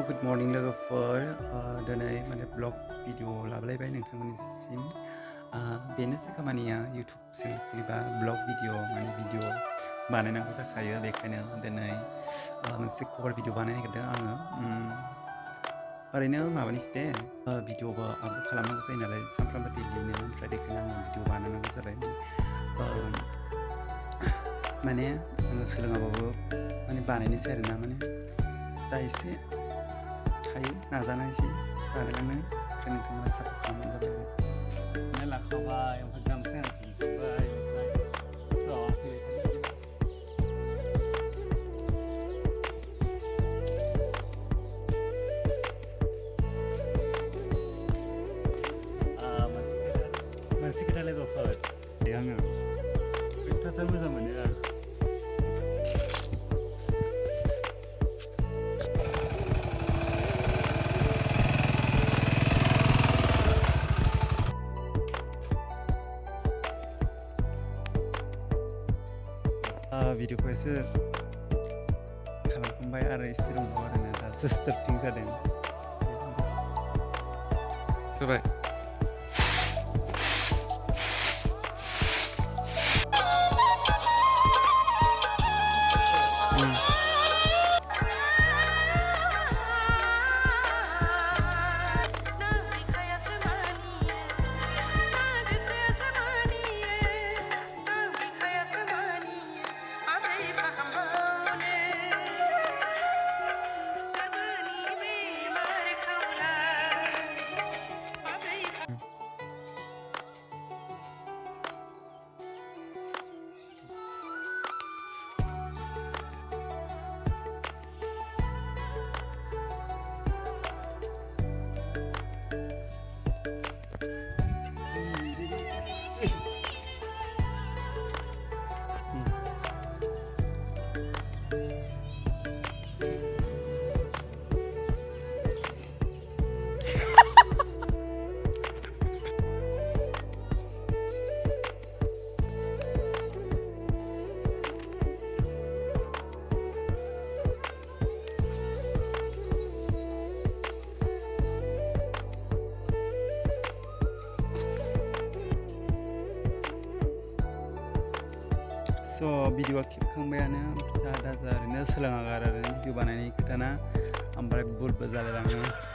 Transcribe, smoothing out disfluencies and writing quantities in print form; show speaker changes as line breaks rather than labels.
good morning लोगोफोर दिनै माने ब्लग भिडिअ लाबोलायबाय नोंथांमोननिसिम बेनोसै खामानिया YouTube चेनेल खुलिबा ब्लग भिडिअ माने भिडिअ बानायनांगौ जाखायो बेखायनो दिनै मोनसे कभार भिडिअ बानायनो नागिरदों आङो ओरैनो माबानिसो दे भिडिअबो आपल'ड खालामनांगौ जायो नालाय सानफ्रामबो दैलिनो ओमफ्राय बेखायनो आङो भिडिअ बानायनांगौ जाबाय माने आङो सोलोङाबाबो माने बानायनोसै आरोना माने जा एसे हायो नाजानायसै बानायलांनो ओमफ्राय नोंथांमोना सापर्ट खालामबानो जाबाय आरो लाखाबाय ओमफ्राय गामसा गानखांबाय ओमफ्राय मोनसे खोथा लोगोफोर आङो एफासार मोजां मोनो आं भिडिअखौ एसे खालामखांबाय आरो एसे दंबावो आरोना दा स्टार्टिं जादों जाबाय भिडिअआ खेबखांबायानो जा ओरैनो सोलोङागार आरो भिडिअ बानायनायनि खोथाना ओमफ्राय बुरबो जालायलाङो